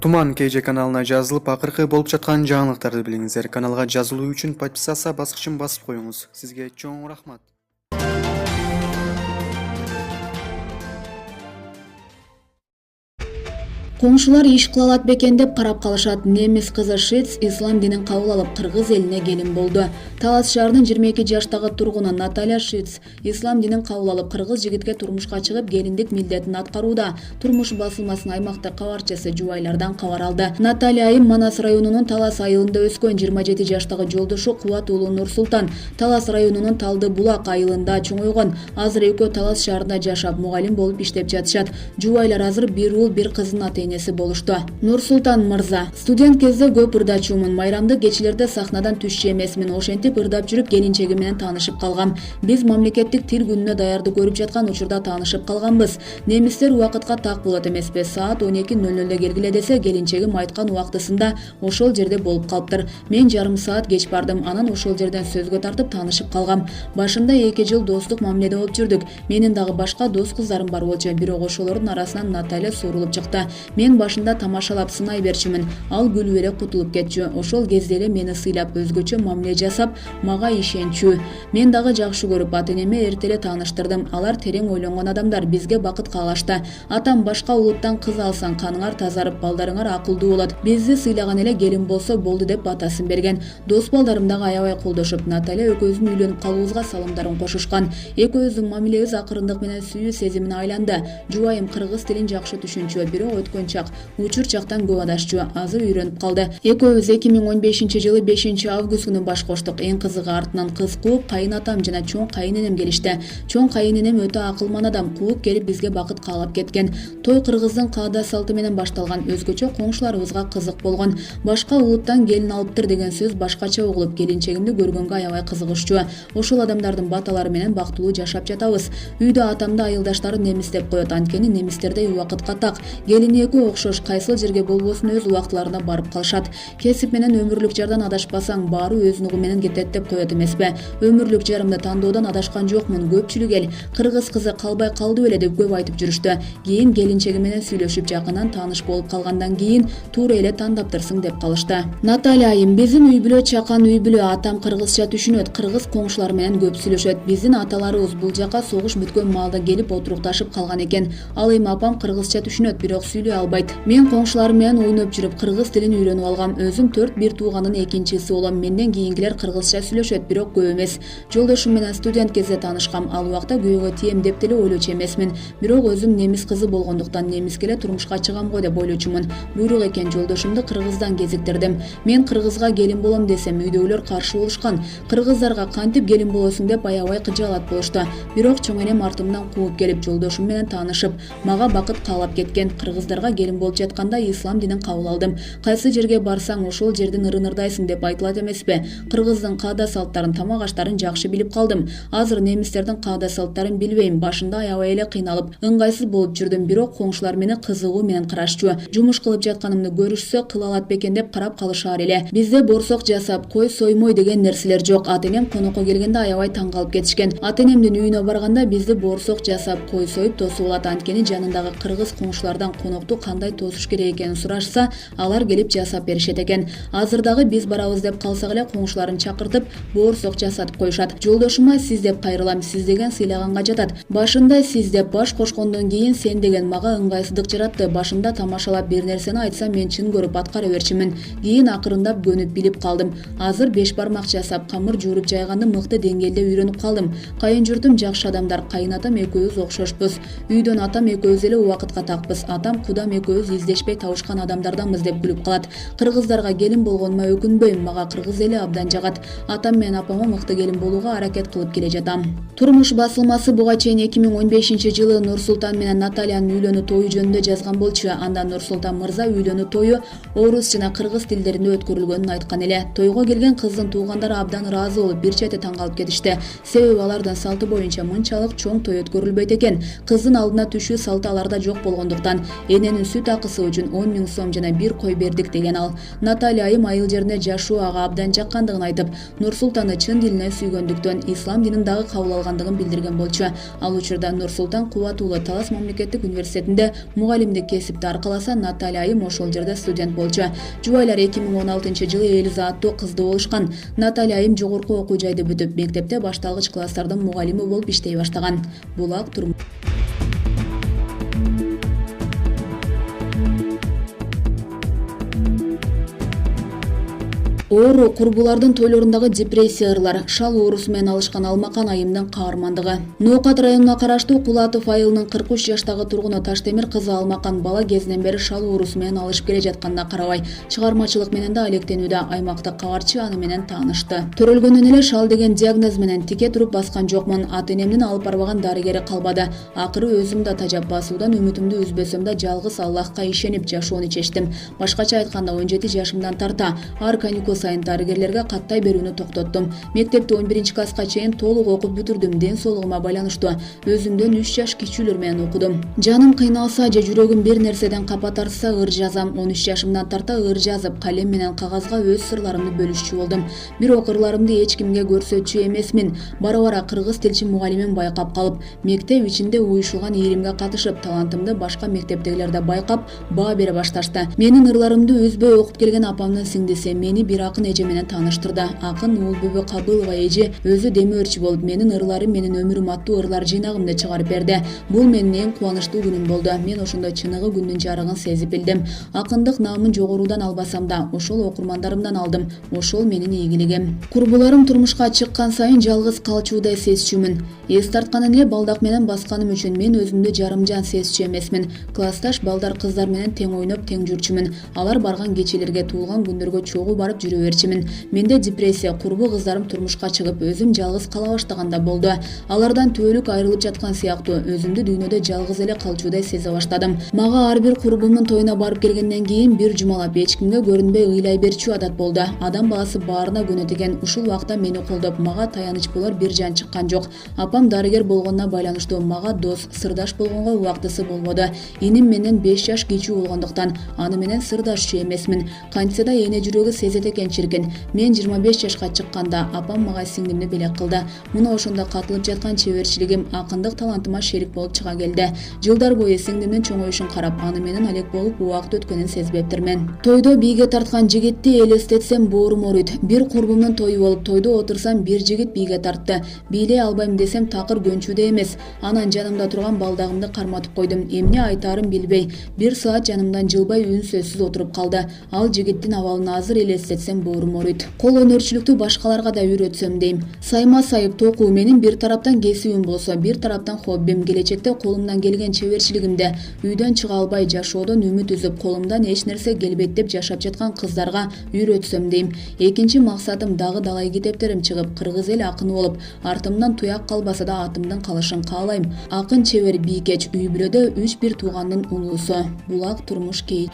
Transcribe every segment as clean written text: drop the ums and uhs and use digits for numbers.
Туман KJ каналына жазылып, акыркы болуп жаткан жаңылыктарды билиңиздер. Каналга жазылуу үчүн подписаться баскычын басып коюңуз. Сизге чоң рахмат. Коңшулар иш кыла алат бекен деп карап калышат. Немис кызы Шиц ислам динин кабыл алып, кыргыз элине келин болду. Талас шаарынын 22 жаштагы тургуну Наталья Шиц ислам динин кабыл алып, кыргыз жигитке турмушка чыгып, келиндик милдетин аткарууда. Турмуш басылмасынын аймактык кабарчысы жубайлардан кабар алды. Наталья айым Манас районунун Талас айылында өскөн 27 жаштагы жолдошу Кубат уулу Нурсултан Талас районунун Талды Булак айылында чоңойгон. Азыр экөө Талас шаарында жашап, мугалим болуп иштеп жатышат. Жубайлар азыр бир уул, бир кыздын ата-энеси болушту. Нурсултан мырза: студент кезде көп ырдачуумун, майрамдык кечилерде сахнадан түшчү эмесмин. Ошентип ырдап жүрүп, келинчеги менен таанышып калгам. Биз мамлекеттик тил күнүнө даярдык көрүп жаткан учурда таанышып калганбыз. Немистер убакытка так болот эмеспи? Саат 12:00 келгиле десе, келинчегим айткан убактысында ошол жерде болуп калыптыр. Мен жарым саат кеч бардым, анан ошол жерден сөзгө тартып таанышып калгам. Башында 2 жыл достук мамиледе болуп жүрдүк. Менин дагы башка дос кыздарым бар болчу, бирок ошолордун арасынан Наталья сурулуп чыкты. Мен башында тамашалап сынай берчүмүн. Ал күлүп эле кутулуп кетчү. Ошол кезде эле мени сыйлап, өзгөчө мамиле жасап, мага ишенчү. Мен дагы жакшы көрүп, ата-энеме эртеле тааныштырдым. Алар терең ойлонгон адамдар, бизге бакыт каалашты. Атам башка улуттан кыз алсаң, каныңар тазарып, балдарыңар акылдуу болот. Бизди сыйлаган эле келин болсо болду деп батасын берген. Дос балдарым дагы аябай колдошуп, Наталья экөөбүздүн үйлөнүп калуубузга салымдарын кошушкан. Экөөбүздүн мамилебиз акырындык менен сүйүү сезимине айланды. Жубайым кыргыз тилин жакшы түшүнчү, бирок өткөн чак, учур чактан көп адашчу. Азыр үйрөнүп калды. Экөөбүз 2015-жылы 5-август күнү баш коштук. Эң кызыгы, артынан кыз кууп, кайынатам жана чоң кайыненем келишти. Чоң кайыненем өтө акылман адам, кууп келип бизге бакыт каалап кеткен. Той кыргыздын каада салты менен башталган. Өзгөчө коңшуларыбызга кызык болгон. Башка улуттан келин алыптыр деген сөз башкача угулуп, келинчегимди көргөнгө аябай кызыгышчу. Ошол адамдардын баталары менен бактылуу жашап жатабыз. Үйдө атамды айылдаштары немис деп коет, анткени немистерде убакытка так. Келин экөө окшош, кайсыл жерге болбосун өз убактыларына барып калышат. Кесип менен өмүрлүк жардан адашпасаң, баары өз нугу менен кетет деп коет эмеспи? Өмүрлүк жарымды тандоодон адашкан жокмун. Көпчүлүк эл кыргыз кызы калбай калды беле деп көп айтып жүрүштү. Кийин келинчеги менен сүйлөшүп, жакындан тааныш болуп калгандан кийин туура эле тандаптырсың деп калышты. Наталья айым: биздин үй бүлө чакан үй бүлө, атам кыргызча түшүнөт, кыргыз коңшулар менен көп сүйлөшөт. Биздин аталарыбыз бул жака согуш бүткөн маалда келип отурукташып калган экен. Ал эми апам кыргызча түшүнөт, бирок сүйлөй албайт. Мен коңшуларым менен ойноп жүрүп кыргыз тилин үйрөнүп алгам. Өзүм 4 туугандын экинчиси болом. Менден кийинкилер кыргызча сүйлөшөт, бирок көп эмес. Жолдошум менен студент кезде таанышкам. Ал убакта күйөөгө тием деп деле ойлочу эмесмин. Бирок өзүм немис кызы болгондуктан немиске эле турмушка чыгам го деп ойлочумун. Буйрук экен, жолдошумду кыргыздан кезиктирдим. Мен кыргызга келин болом десем, үйдөгүлөр каршы болушкан. Кыргыздарга кантип келин болосуң деп аябай кыжаалат болушту. Бирок чоң энем артымдан кууп келип, жолдошум менен таанышып, мага бакыт каалап кеткен. Кыргыздарга келин болуп жатканда ислам динин кабыл алдым. Кайсы жерге барсаң, ошол жердин ырын-ырдайсың деп айтылат эмеспи? Кыргыздын каада салттарын, тамак аштарын жакшы билип калдым. Азыр немистердин каада салттарын билбейм. Башында аябай эле кыйналып, ыңгайсыз болуп жүрдүм, бирок коңшулар мени кызыгуу менен карашчу. Жумуш кылып жатканымды көрүшсө, кыла алат бекен деп карап калышаар эле. Бизде борсок жасап, кой соймой деген нерселер жок. Ата-энем конокко келгенде аябай таң калып кетишкен. Ата-энемдин үйүнө барганда бизди борсок жасап, кой союп тосуп алат. Анткени жанындагы кыргыз коңшулардан конокту кандай тосуш керек экенин сурашса, алар келип жасап беришет экен. Азыр дагы биз барабыз деп калсак эле коңшуларын чакыртып, борсок жасатып коюшат. Жолдошума сиз деп кайрылам, сиз деген сыйлаганга жатат. Башында сиз деп баш кошкондон кийин сен деген мага ыңгайсыздык жаратты. Башында тамашалап бир нерсени айтса, мен чын көрүп аткара берчүмүн. Кийин акырындап көнүп билип калдым. Азыр 5 бармак жасап, камыр жууруп жайганды мыкты деңгээлде үйрөнүп калдым. Кайын журтум жакшы адамдар, кайынатам экөөбүз окшошпуз. Үйдөн атам экөөбүз эле убакытка такпыз. Атам кудам экөөбүз издешпей табышкан адамдарданбыз деп күлүп калат. Кыргыздарга келин болгонума өкүнбөйм, мага кыргыз эли абдан жагат. Атам менен апама мыкты келин болууга аракет кылып келе жатам. Турмуш басылмасы буга чейин 2015-жылы Нурсултан менен Натальянын үйлөнүү тою жөнүндө жазган болчу. Анда Нурсултан мырза үйлөнүү тою орус жана кыргыз тилдеринде өткөрүлгөнүн айткан эле. Тойго келген кыздын туугандары абдан ыраазы болуп, бир чети таң калып кетишти. Себеби алардын салты боюнча мынчалык чоң той өткөрүлбөйт экен. Кыздын алдына түшүү салты аларда жок болгондуктан энени баланын сүт акысы үчүн 10 000 сом жана бир кой бердик деген ал. Наталья айым айыл жеринде жашоо ага абдан жаккандыгын айтып, Нур-Султанды чын дилинен сүйгөндүктөн ислам динин дагы кабыл алгандыгын билдирген болчу. Ал учурда Нур-Султан Кубатулы Талас мамлекеттик университетинде мугалимдик кесипти аркаласа, Наталья айым ошол жерде студент болчу. Жубайлар 2016-жылы Элиза аттуу кызды болушкан. Наталья айым жогорку окуу жайды бүтүп, мектепте башталгыч класстардын мугалими болуп иштей баштаган. Булак турмуш. Оору курбулардын тойлорундагы депрессиялар, шал оорусу менен алышкан Алмакан айымдын каармандыгы. Ноокат районуна караштуу Кулатов айылынын 43 жаштагы тургуну Таштемир кызы Алмакан бала кезинен бери шал оорусу менен алышып келе жатканына карабай, чыгармачылык менен да алектенүүдө. Аймактык кабарчы аны менен таанышты. Төрөлгөндөн эле шал деген диагноз менен тике туруп баскан жокмун. Ата-энемдин алып барбаган дарыгери калбады. Акыры өзүм да тажап басуудан үмүтүмдү үзбөсөм да жалгыз Аллахка ишенип жашоону чечтим. Башкача айтканда 17 жашымдан тарта ар каникул сайын дарыгерлерге каттай берүүнү токтоттум. Мектепти 11 класска чейин толук окуп бүтүрдүм. Ден соолугума байланыштуу өзүмдөн 3 жаш кичүүлөр менен окудум. Жаным кыйналса же жүрөгүм бир нерседен капа тартса ыр жазам. 13 жашымдан тарта ыр жазып, калем менен кагазга өз сырларымды бөлүшчү болдум. Бирок ырларымды эч кимге көрсөтчү эмесмин. Бара-бара кыргыз тилчи мугалимим байкап калып, мектеп ичинде уюшулган ийримге катышып, талантымды башка мектептегилер да байкап, баа бере башташты. Менин ырларымды үзбөй окуп келген апамдын сиңдиси мени бир акын эже менен тааныштырды. Акын Уулбүбө Кабылова эже өзү демөөрчү болуп, менин ырларым, менин өмүрүм аттуу ырлар жыйнагымды чыгарып берди. Бул менин эң кубанычтуу күнүм болду. Мен ошондо чыныгы күндүн жарыгын сезип билдим. Акындык наамын жогорудан албасам да, ошол окурмандарымдан алдым. Ошол менин ийгилигим. Курбуларым турмушка чыккан сайын жалгыз калчуудай сезчүмүн. Эс тартканын эле балдак менен басканым үчүн мен өзүмдү жарымжан сезчү эмесмин. Классташ балдар кыздар менен тең ойноп, тең жүрчүмүн. Алар барган кечелерге, туулган күндөргө чогуу барып жүрө берчимин. Менде депрессия, курбу кыздарым турмушка чыгып, өзүм жалгыз кала баштаганда болду. Алардан түбөлүк айрылып жаткан сыяктуу өзүмдү дүйнөдө жалгыз эле калчуудай сезе баштадым. Мага ар бир курбумдун тоюна барып келгенден кийин бир жумалап эч кимге көрүнбөй ыйлай берчү адат болду. Адам баласы баарына көнөт экен. Ушул убакта мени колдоп, мага таяныч болор бир жан чыккан жок. Апам дарыгер болгонуна байланыштуу мага дос, сырдаш болгонго убактысы болбоду. Иним менен 5 жаш кичүү болгондуктан аны менен сырдашчу эмесмин. Кантсе да эне жүрөгү сезет экен чиркин. Мен 25 жашка чыкканда апам мага сиңдимди белек кылды. Муну ошондо катылып жаткан чеберчилигим, акындык талантыма шерик болуп чыга келди. Жылдар бою сиңдимдин чоңоюшун карап, аны менен алек болуп убакыт өткөнүн сезбептирмин. Тойдо бийге тарткан жигитти элестетсем боорум ооруйт. Бир курбумдун тою болуп, тойдо отурсам бир жигит бийге тартты. Бийлей албайм десем такыр көнчүдө эмес. Анан жанымда турган балдагымды карматып койдум. Эмне айтаарын билбей, бир саат жанымдан жылбай үн сөзсүз отуруп калды. Ал жигиттин абалын азыр элестетсем боорум ооруйт. Кол өнөрчүлүктү башкаларга да үйрөтсөм дейм. Сайма сайып токуу менин бир тараптан кесибим болсо, бир тараптан хоббим. Келечекте колумдан келген чеберчилигимде үйдөн чыга албай жашоодон үмүт үзүп, колумдан эч нерсе келбейт деп жашап жаткан кыздарга үйрөтсөм дейм. Экинчи максатым дагы далай китептерим чыгып, кыргыз эл акыны болуп, артымдан туяк калбаса да атымдын калышын каалайм. Акын, чебер, бийкеч, үй бүлөдө 3-1 туугандын улуусу. Булак турмуш кей.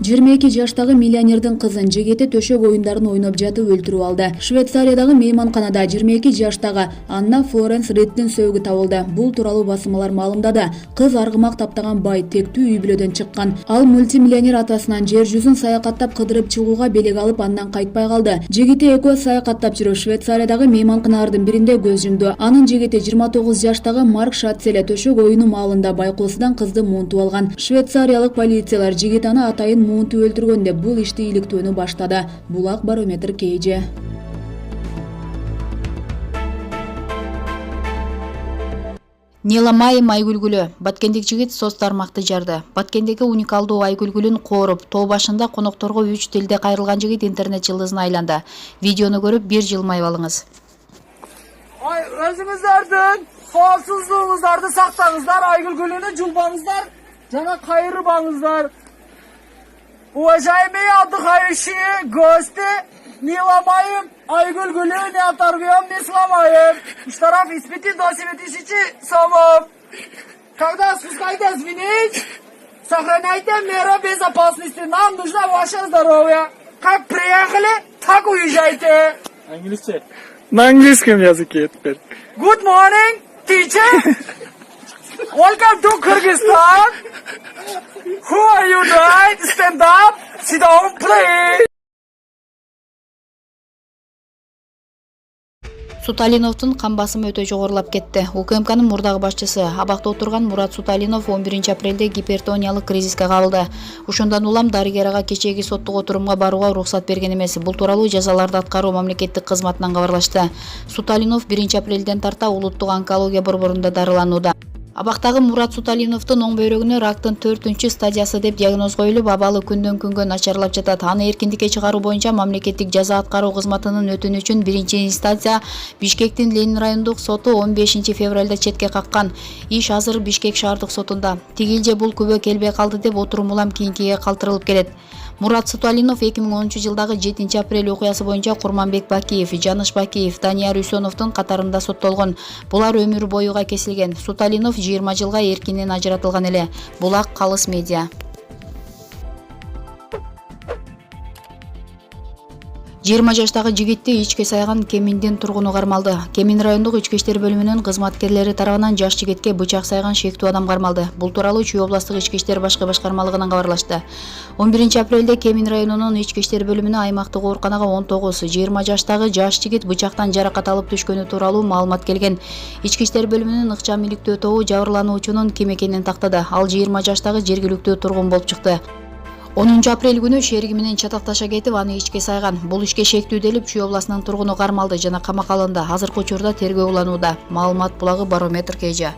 22 жаштагы миллионердин кызын жигити төшөк оюндарын ойноп жатып өлтүрүп алды. Швейцариядагы мейманканада 22 жаштагы Анна Флоренс Риттин сөөгү табылды. Бул тууралуу басылмалар маалымдады. Кыз аргымак таптаган бай, тектүү үй бүлөдөн чыккан. Ал мультимиллионер атасынан жер жүзүн саякаттап кыдырып чыгууга белек алып, андан кайтпай калды. Жигити экөө саякаттап жүрүп Швейцариядагы мейманканалардын биринде көз жумду. Анын жигити 29 жаштагы Марк Шатцеле төшөк оюну маалында байкоосудан кызды муунтуп алган. Швейцариялык полициялар жигитаны атайын муунтуп өлтүргөн деп бул ишти иликтөөнү баштады. Булак барометр KG. Неламайым айгүлгүлү. Баткендик жигит соц тармакты жарды. Баткендеги уникалдуу айгүлгүлүн кооруп, тоо башында конокторго 3 тилде кайрылган жигит интернет жылдызына айланды. Видеону көрүп бир жылмайып алыңыз. Өзүңүздөрдүн коопсуздугуңуздарды сактаңыздар, айгүлгүлүнү жулбаңыздар жана кайрыбаңыздар. Уважаемые отдыхающие, гости, не ломаем айгүлгүлү, не оторвем, не сломаем. Штраф из 5 до 7 тысяч сомов. Когда спускаетесь вниз, сохраняйте меры безопасности. Нам нужно ваше здоровье. Как приехали, так уезжайте. Английский? На английском языке теперь. Good morning, teacher. Welcome to Kyrgyzstan. Who are you, right? Stand up. Sit down, please. Суталиновдун кан басымы өтө жогорулап кетти. УКМКнын мурдагы башчысы абакта отурган Мурат Суталинов 11 апрелде гипертониялык кризиске кабылды. Ошондон улам дарыгер ага кечеги соттук отурумга барууга уруксат берген эмес. Бул тууралуу жазаларды аткаруу мамлекеттик кызматынан кабарлашты. Суталинов 1 апрелден тарта улуттук онкология борборунда дарыланууда. Абактагы Мурат Суталиновдун оң бөйрөгүнө рактын 4-стадиясы деп диагноз коюлуп, абалы күндөн күнгө начарлап жатат. Аны эркиндикке чыгаруу боюнча мамлекеттик жаза аткаруу кызматынын өтүнүчүн 1-инстанция Бишкектин Ленин райондук соту 15 февралда четке каккан. Иш азыр Бишкек шаардык сотунда. Тигилже бул күбө келбей калды деп отурум улам кийинкиге калтырылып келет. Мурат Суталинов 2010-жылдагы 7 апрель окуясы боюнча Курманбек Бакиев, Жаныш Бакиев, Данияр Үсөновдун катарында соттолгон. Булар өмүр боюга кесилген. Суталинов 20 жылга эркинен ажыратылган эле. Булак Калыс медиа. 20 жаштагы жигитти ичке сайган Кеминдин тургуну кармалды. Кемин райондук ички иштер бөлүмүнүн кызматкерлери тарабынан жаш жигитке бычак сайган шектүү адам кармалды. Бул тууралуу Чүй областык ички иштер башкы башкармалыгынан кабарлашты. 11 апрелде Кемин районунун ички иштер бөлүмүнө аймактык ооруканага 19-20 жаштагы жаш жигит бычактан жаракат алып түшкөнү тууралуу маалымат келген. Ички иштер бөлүмүнүн ыкчам иликтөө тобу жабырлануучунун ким экенин тактады. Ал 20 жаштагы жергиликтүү тургун болуп чыкты. 10 апрель күнү шериги менен чатакташа кетип, аны ичке сайган. Бул ишке шектүү делип Чүй областынын тургуну кармалды жана камакка алынды. Азыркы учурда тергөө уланууда. Маалымат булагы Барометр КЖ.